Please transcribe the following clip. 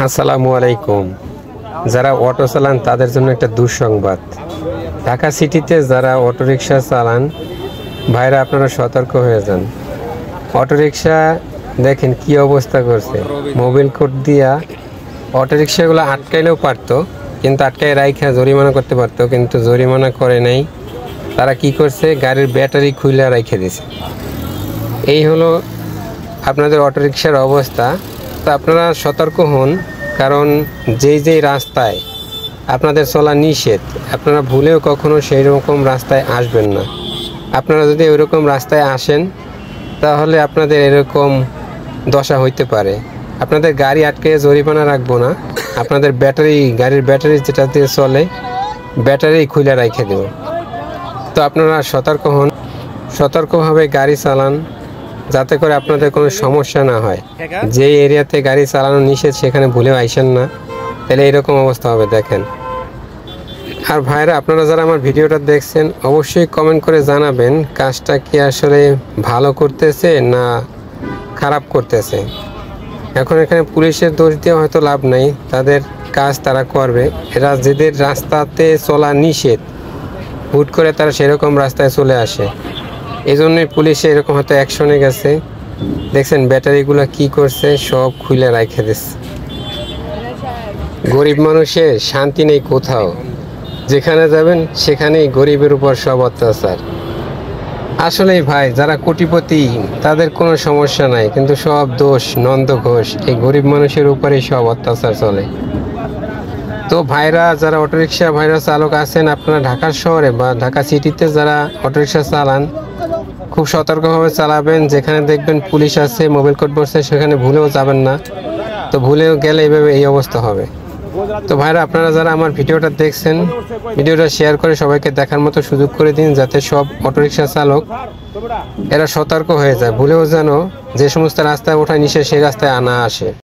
আসসালামু আলাইকুম। যারা অটো চালান তাদের জন্য একটা দুঃসংবাদ। ঢাকা সিটিতে যারা অটোরিকশা চালান ভাইরা, আপনারা সতর্ক হয়ে যান। অটোরিকশা দেখেন কি অবস্থা করছে, মোবিল কোড দিয়া অটোরিকশাগুলো আটকাইলেও পারতো, কিন্তু আটকায় রাইখা জরিমানা করতে পারতো, কিন্তু জরিমানা করে নাই। তারা কি করছে, গাড়ির ব্যাটারি খুলে রাইখে দিছে। এই হলো আপনাদের অটোরিকশার অবস্থা। তো আপনারা সতর্ক হন, কারণ যেই রাস্তায় আপনাদের চলা নিষেধ, আপনারা ভুলেও কখনো সেই রকম রাস্তায় আসবেন না। আপনারা যদি ওইরকম রাস্তায় আসেন তাহলে আপনাদের এরকম দশা হইতে পারে। আপনাদের গাড়ি আটকে জরিমানা রাখবো না, আপনাদের গাড়ির ব্যাটারি যেটা দিয়ে চলে ব্যাটারি খুলে রেখে দেব। তো আপনারা সতর্ক হন, সতর্কভাবে গাড়ি চালান, যাতে করে আপনাদের কোনো সমস্যা না হয়। যে এরিয়াতে গাড়ি চালানো নিষেধ সেখানে ভুলেও আইসেন না, তাহলে এরকম অবস্থা হবে। দেখেন। আর ভাইরা, আপনারা যারা আমার ভিডিওটা দেখছেন অবশ্যই কমেন্ট করে জানাবেন কাজটা কি আসলে ভালো করতেছে না খারাপ করতেছে। এখন এখানে পুলিশের দোষ দিয়ে হয়তো লাভ নাই, তাদের কাজ তারা করবে। এরা যেদের রাস্তাতে চলা নিষেধ হুট করে তারা সেরকম রাস্তায় চলে আসে, এই জন্যই পুলিশে এরকম হয়তো অ্যাকশনে গেছে। দেখছেন ব্যাটারিগুলো কি করছে, সব খুলে রাখে দিচ্ছে। গরিব মানুষের শান্তি নেই কোথাও, যেখানে যাবেন সেখানেই গরিবের উপর সব অত্যাচার। আসলেই ভাই, যারা কোটিপতি তাদের কোনো সমস্যা নাই, কিন্তু সব দোষ নন্দ ঘোষ, এই গরিব মানুষের উপরেই সব অত্যাচার চলে। তো ভাইরা, যারা অটোরিকশা ভাইরা চালক আছেন, আপনারা ঢাকা শহরে বা ঢাকা সিটিতে যারা অটোরিকশা চালান খুব সতর্কভাবে চালাবেন। যেখানে দেখবেন পুলিশ আছে, মোবাইল কোড বসছে, সেখানে ভুলেও যাবেন না। তো ভুলেও গেলে এইভাবে এই অবস্থা হবে। তো ভাইরা, আপনারা যারা আমার ভিডিওটা দেখছেন, ভিডিওটা শেয়ার করে সবাইকে দেখার মতো সুযোগ করে দিন, যাতে সব অটোরিকশা চালক এরা সতর্ক হয়ে যায়, ভুলেও যেন যে সমস্ত রাস্তায় ওঠা নিষেধ সেই রাস্তায় আনা আসে।